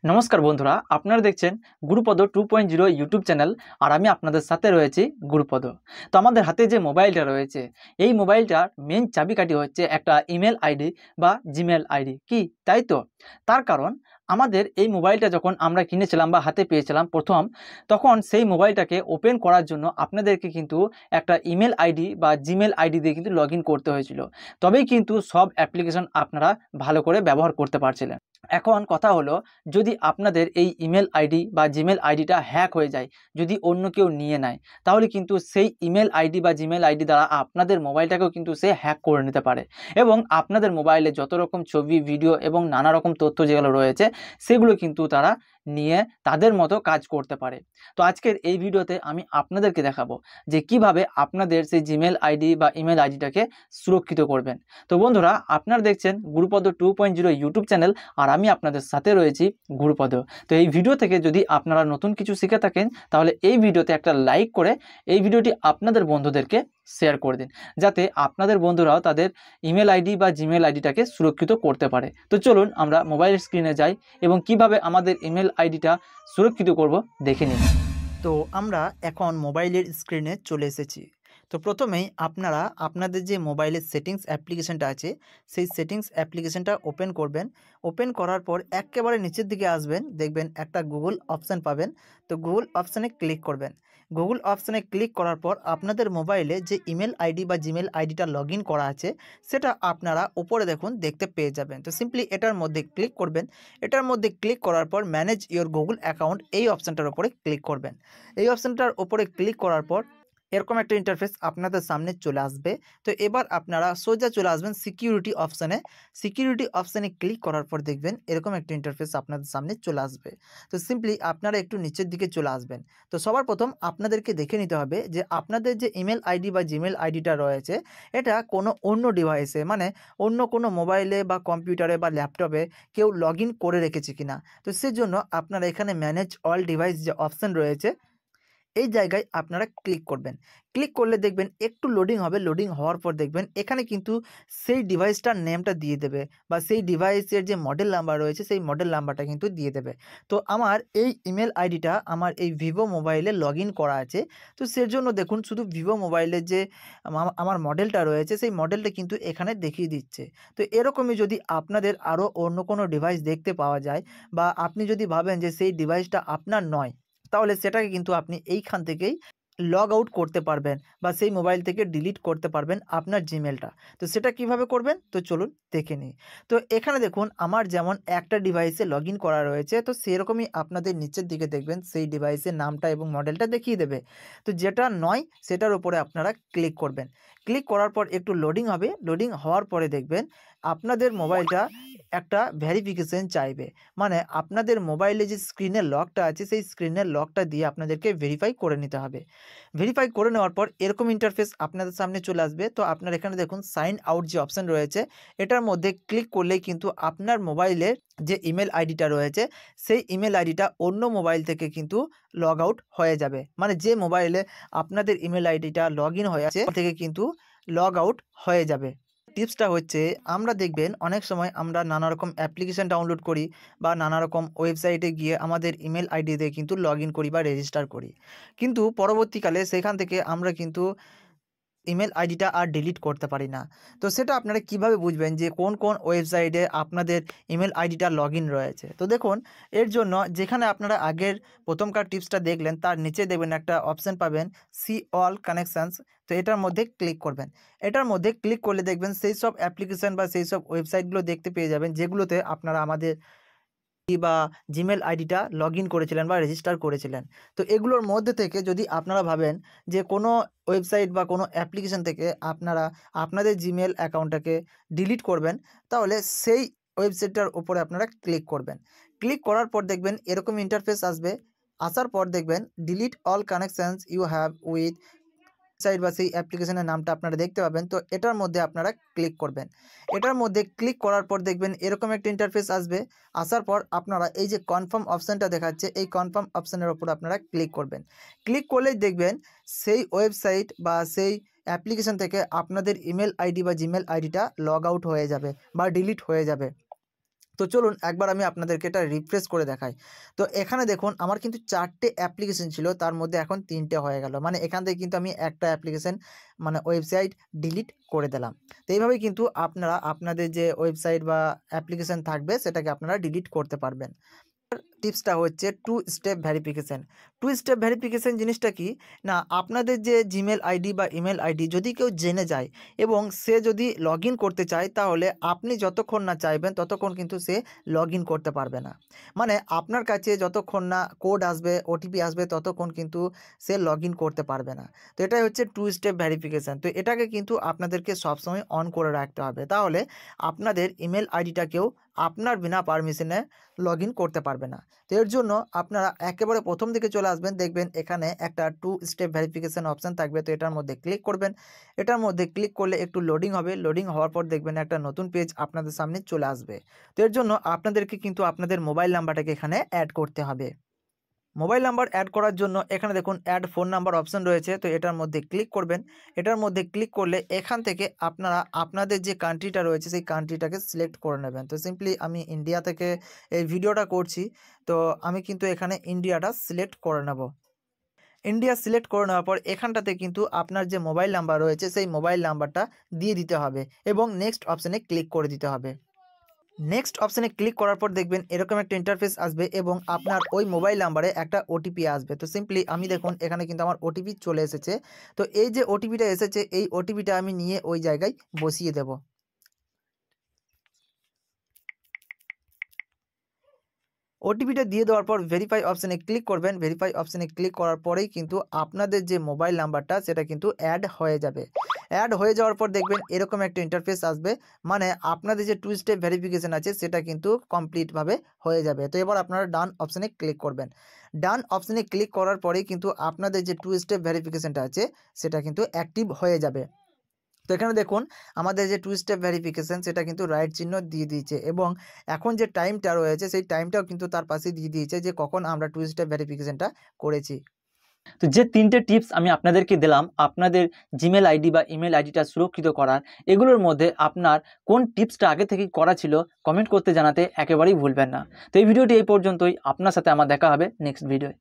নমস্কার বন্ধুরা, আপনারা দেখছেন গুরুপদ 2.0 ইউটিউব চ্যানেল। আর আমি আপনাদের সাথে রয়েছি গুরুপদ। তো আমাদের হাতে যে মোবাইলটা রয়েছে, এই মোবাইলটার মেন চাবিকাঠি হচ্ছে একটা ইমেল আইডি বা জিমেল আইডি। কি তাই তো? তার কারণ আমাদের এই মোবাইলটা যখন আমরা কিনেছিলাম বা হাতে পেয়েছিলাম প্রথম, তখন সেই মোবাইলটাকে ওপেন করার জন্য আপনাদেরকে কিন্তু একটা ইমেল আইডি বা জিমেল আইডি দিয়ে কিন্তু লগ ইন করতে হয়েছিল। তবেই কিন্তু সব অ্যাপ্লিকেশন আপনারা ভালো করে ব্যবহার করতে পারছিলেন। এখন কথা হলো, যদি আপনাদের এই ইমেল আইডি বা জিমেল আইডিটা হ্যাক হয়ে যায়, যদি অন্য কেউ নিয়ে নেয়, তাহলে কিন্তু সেই ইমেল আইডি বা জিমেল আইডি দ্বারা আপনাদের মোবাইলটাকেও কিন্তু সে হ্যাক করে নিতে পারে এবং আপনাদের মোবাইলে যত রকম ছবি, ভিডিও এবং নানা রকম তথ্য যেগুলো রয়েছে, সেগুলো কিন্তু তারা নিয়ে তাদের মতো কাজ করতে পারে। তো আজকের এই ভিডিওতে আমি আপনাদেরকে দেখাবো যে কিভাবে আপনাদের সেই জিমেল আইডি বা ইমেল আইডিটাকে সুরক্ষিত করবেন। তো বন্ধুরা, আপনারা দেখছেন গুরুপদ 2.0 ইউটিউব চ্যানেল, আর আমি আপনাদের সাথে রয়েছি গুরুপদ। তো এই ভিডিও থেকে যদি আপনারা নতুন কিছু শিখে থাকেন, তাহলে এই ভিডিওতে একটা লাইক করে এই ভিডিওটি আপনাদের বন্ধুদেরকে শেয়ার করে দিন, যাতে আপনাদের বন্ধুরাও তাদের ইমেল আইডি বা জিমেল আইডিটাকে সুরক্ষিত করতে পারে। তো চলুন আমরা মোবাইল স্ক্রিনে যাই এবং কিভাবে আমাদের ইমেল আইডিটা সুরক্ষিত করব দেখে নিন। তো আমরা এখন মোবাইলের স্ক্রিনে চলে এসেছি। তো প্রথমেই আপনারা আপনাদের যে মোবাইলের সেটিংস অ্যাপ্লিকেশনটা আছে, সেই সেটিংস অ্যাপ্লিকেশনটা ওপেন করবেন। ওপেন করার পর একেবারে নিচের দিকে আসবেন, দেখবেন একটা গুগল অপশান পাবেন। তো গুগল অপশানে ক্লিক করবেন। গুগল অপশানে ক্লিক করার পর আপনাদের মোবাইলে যে ইমেল আইডি বা জিমেল আইডিটা লগ ইন করা আছে, সেটা আপনারা উপরে দেখুন দেখতে পেয়ে যাবেন। তো সিম্পলি এটার মধ্যে ক্লিক করবেন। এটার মধ্যে ক্লিক করার পর ম্যানেজ ইওর গুগল অ্যাকাউন্ট, এই অপশানটার উপরে ক্লিক করবেন। এই অপশানটার উপরে ক্লিক করার পর এরকম একটা ইন্টারফেস আপনাদের সামনে চলে আসবে। তো এবার আপনারা সোজা চলে আসবেন সিকিউরিটি অপশানে। সিকিউরিটি অপশানে ক্লিক করার পর দেখবেন এরকম একটা ইন্টারফেস আপনাদের সামনে চলে আসবে। তো সিম্পলি আপনারা একটু নিচের দিকে চলে আসবেন। তো সবার প্রথম আপনাদেরকে দেখে নিতে হবে যে আপনাদের যে ইমেল আইডি বা জিমেল আইডিটা রয়েছে, এটা কোনো অন্য ডিভাইসে, মানে অন্য কোনো মোবাইলে বা কম্পিউটারে বা ল্যাপটপে কেউ লগ ইন করে রেখেছে কিনা। তো সেজন্য আপনারা এখানে ম্যানেজ অল ডিভাইস যে অপশান রয়েছে, এই জায়গায় আপনারা ক্লিক করবেন। ক্লিক করলে দেখবেন একটু লোডিং হবে। লোডিং হওয়ার পর দেখবেন এখানে কিন্তু সেই ডিভাইসটার নেমটা দিয়ে দেবে বা সেই ডিভাইসের যে মডেল নাম্বার রয়েছে, সেই মডেল নাম্বারটা কিন্তু দিয়ে দেবে। তো আমার এই ইমেল আইডিটা আমার এই ভিভো মোবাইলে লগ ইন করা আছে। তো সেজন্য দেখুন শুধু ভিভো মোবাইলের যে আমার মডেলটা রয়েছে, সেই মডেলটা কিন্তু এখানে দেখিয়ে দিচ্ছে। তো এরকমই যদি আপনাদের আরও অন্য কোনো ডিভাইস দেখতে পাওয়া যায় বা আপনি যদি ভাবেন যে সেই ডিভাইসটা আপনার নয়, তাহলে সেটাকে কিন্তু আপনি এইখান থেকেই লগ আউট করতে পারবেন বা সেই মোবাইল থেকে ডিলিট করতে পারবেন আপনার জিমেলটা। তো সেটা কিভাবে করবেন, তো চলুন দেখে নিই। তো এখানে দেখুন আমার যেমন একটা ডিভাইসে লগ ইন করা রয়েছে, তো সেরকমই আপনাদের নিচের দিকে দেখবেন সেই ডিভাইসের নামটা এবং মডেলটা দেখিয়ে দেবে। তো যেটা নয় সেটার উপরে আপনারা ক্লিক করবেন। ক্লিক করার পর একটু লোডিং হবে। লোডিং হওয়ার পরে দেখবেন আপনাদের মোবাইলটা একটা ভেরিফিকেশন চাইবে, মানে আপনাদের মোবাইলে যে স্ক্রিনের লকটা আছে, সেই স্ক্রিনের লকটা দিয়ে আপনাদেরকে ভেরিফাই করে নিতে হবে। ভেরিফাই করে নেওয়ার পর এরকম ইন্টারফেস আপনাদের সামনে চলে আসবে। তো আপনার এখানে দেখুন সাইন আউট যে অপশান রয়েছে, এটার মধ্যে ক্লিক করলেই কিন্তু আপনার মোবাইলের যে ইমেল আইডিটা রয়েছে, সেই ইমেল আইডিটা অন্য মোবাইল থেকে কিন্তু লগ আউট হয়ে যাবে। মানে যে মোবাইলে আপনাদের ইমেল আইডিটা লগ ইন হয়ে আছে থেকে কিন্তু লগ আউট হয়ে যাবে। টিপসটা হচ্ছে, আমরা দেখবেন অনেক সময় আমরা নানা রকম অ্যাপ্লিকেশান ডাউনলোড করি বা নানা রকম ওয়েবসাইটে গিয়ে আমাদের ইমেল আইডি দিয়ে কিন্তু লগ ইন করি বা রেজিস্টার করি, কিন্তু পরবর্তীকালে সেখান থেকে আমরা কিন্তু ইমেল আইডিটা আর ডিলিট করতে পারি না। তো সেটা আপনারা কিভাবে বুঝবেন যে কোন কোন ওয়েবসাইটে আপনাদের ইমেল আইডিটা লগ ইন রয়েছে? তো দেখুন, এর জন্য যেখানে আপনারা আগের প্রথমকার টিপসটা দেখলেন, তার নিচে দেখবেন একটা অপশান পাবেন সি অল কানেকশানস। তো এটার মধ্যে ক্লিক করবেন। এটার মধ্যে ক্লিক করলে দেখবেন সেই সব অ্যাপ্লিকেশান বা সেই সব ওয়েবসাইটগুলো দেখতে পেয়ে যাবেন, যেগুলোতে আপনারা আমাদের বা জিমেল আইডিটা লগ ইন করেছিলেন বা রেজিস্টার করেছিলেন। তো এগুলোর মধ্যে থেকে যদি আপনারা ভাবেন যে কোনো ওয়েবসাইট বা কোনো অ্যাপ্লিকেশান থেকে আপনারা আপনাদের জিমেল অ্যাকাউন্টটাকে ডিলিট করবেন, তাহলে সেই ওয়েবসাইটটার উপরে আপনারা ক্লিক করবেন। ক্লিক করার পর দেখবেন এরকম ইন্টারফেস আসবে। আসার পর দেখবেন delete all connections you have with site বা সেই অ্যাপ্লিকেশনের নামটা আপনারা দেখতে পাবেন। তো এটার মধ্যে আপনারা ক্লিক করবেন। এটার মধ্যে ক্লিক করার পর দেখবেন এরকম একটা ইন্টারফেস আসবে। আসার পর আপনারা এই যে কনফার্ম অপশানটা দেখাচ্ছে, এই কনফার্ম অপশানের উপর আপনারা ক্লিক করবেন। ক্লিক করলেই দেখবেন সেই ওয়েবসাইট বা সেই অ্যাপ্লিকেশন থেকে আপনাদের ইমেল আইডি বা জিমেল আইডিটা লগ আউট হয়ে যাবে বা ডিলিট হয়ে যাবে। তো তো চলুন একবার আমি আপনাদেরকে এটা রিফ্রেশ করে দেখাই। তো এখানে দেখুন আমার কিন্তু 4টে অ্যাপ্লিকেশন ছিল, তার মধ্যে এখন 3টে হয়ে গেল। মানে এখান থেকে কিন্তু আমি একটা অ্যাপ্লিকেশন মানে ওয়েবসাইট ডিলিট করে দিলাম। তো এইভাবেই কিন্তু আপনারা আপনাদের যে ওয়েবসাইট বা অ্যাপ্লিকেশন থাকবে সেটাকে আপনারা ডিলিট করতে পারবেন। টিপসটা হচ্ছে two step verification. Two step verification জিনিসটা কি না, আপনাদের যে জিমেল আইডি বা ইমেল আইডি যদি কেউ জেনে যায় এবং সে যদি লগ ইন করতে চায়, তাহলে আপনি যতক্ষণ না চাইবেন ততক্ষণ কিন্তু সে লগ ইন করতে পারবে না। মানে আপনার কাছে যতক্ষণ না কোড আসবে, ওটিপি আসবে, ততক্ষণ কিন্তু সে লগ ইন করতে পারবে না। তো এটাই হচ্ছে টু স্টেপ ভেরিফিকেশান। তো এটাকে কিন্তু আপনাদেরকে সবসময় অন করে রাখতে হবে, তাহলে আপনাদের ইমেল আইডিটাকেও আপনার বিনা পারমিশনে লগ ইন করতে পারবে না। তো এর জন্য আপনারা একেবারে প্রথম দিকে চলে আসবেন, দেখবেন এখানে একটা টু স্টেপ ভেরিফিকেশান অপশান থাকবে। তো এটার মধ্যে ক্লিক করবেন। এটার মধ্যে ক্লিক করলে একটু লোডিং হবে। লোডিং হওয়ার পর দেখবেন একটা নতুন পেজ আপনাদের সামনে চলে আসবে। তো এর জন্য আপনাদেরকে কিন্তু আপনাদের মোবাইল নাম্বারটাকে এখানে অ্যাড করতে হবে। মোবাইল নাম্বার অ্যাড করার জন্য এখানে দেখুন অ্যাড ফোন নাম্বার অপশন রয়েছে। তো এটার মধ্যে ক্লিক করবেন। এটার মধ্যে ক্লিক করলে এখান থেকে আপনারা আপনাদের যে কান্ট্রিটা রয়েছে সেই কান্ট্রিটাকে সিলেক্ট করে নেবেন। তো সিম্পলি আমি ইন্ডিয়া থেকে এই ভিডিওটা করছি, তো আমি কিন্তু এখানে ইন্ডিয়াটা সিলেক্ট করে নেব। ইন্ডিয়া সিলেক্ট করে নেওয়ার পর এখানটাতে কিন্তু আপনার যে মোবাইল নাম্বার রয়েছে সেই মোবাইল নাম্বারটা দিয়ে দিতে হবে এবং নেক্সট অপশানে ক্লিক করে দিতে হবে। নেক্সট অপশানে ক্লিক করার পর দেখবেন এরকম একটা ইন্টারফেস আসবে এবং আপনার ওই মোবাইল নাম্বারে একটা ওটিপি আসবে। তো সিম্পলি আমি দেখুন এখানে কিন্তু আমার ওটিপি চলে এসেছে। তো এই যে ওটিপিটা এসেছে এই ওটিপিটা আমি নিয়ে ওই জায়গায় বসিয়ে দেব। ওটিপিটা দিয়ে দেওয়ার পর ভেরিফাই অপশানে ক্লিক করবেন। ভেরিফাই অপশানে ক্লিক করার পরেই কিন্তু আপনাদের যে মোবাইল নাম্বারটা সেটা কিন্তু অ্যাড হয়ে যাবে। অ্যাড হয়ে যাওয়ার পর দেখবেন এরকম একটা ইন্টারফেস আসবে, মানে আপনাদের যে টু স্টেপ ভেরিফিকেশান আছে সেটা কিন্তু কমপ্লিটভাবে হয়ে যাবে। তো এবার আপনারা ডান অপশানে ক্লিক করবেন। ডান অপশানে ক্লিক করার পরেই কিন্তু আপনাদের যে টু স্টেপ ভেরিফিকেশানটা আছে সেটা কিন্তু অ্যাক্টিভ হয়ে যাবে। তো এখানে দেখুন আমাদের যে টু স্টেপ ভেরিফিকেশান সেটা কিন্তু রাইট চিহ্ন দিয়ে দিয়েছে এবং এখন যে টাইমটা রয়েছে সেই টাইমটাও কিন্তু তার পাশে দিয়ে দিয়েছে যে কখন আমরা টু স্টেপ ভেরিফিকেশানটা করেছি। তো যে 3টে টিপস আমি আপনাদেরকে দিলাম আপনাদের জিমেল আইডি বা ইমেল আইডিটা সুরক্ষিত করার, এগুলোর মধ্যে আপনার কোন টিপসটা আগে থেকেই করা ছিল কমেন্ট করতে জানাতে একেবারেই ভুলবেন না। তো এই ভিডিওটি এই পর্যন্তই। আপনার সাথে আমার দেখা হবে নেক্সট ভিডিওয়।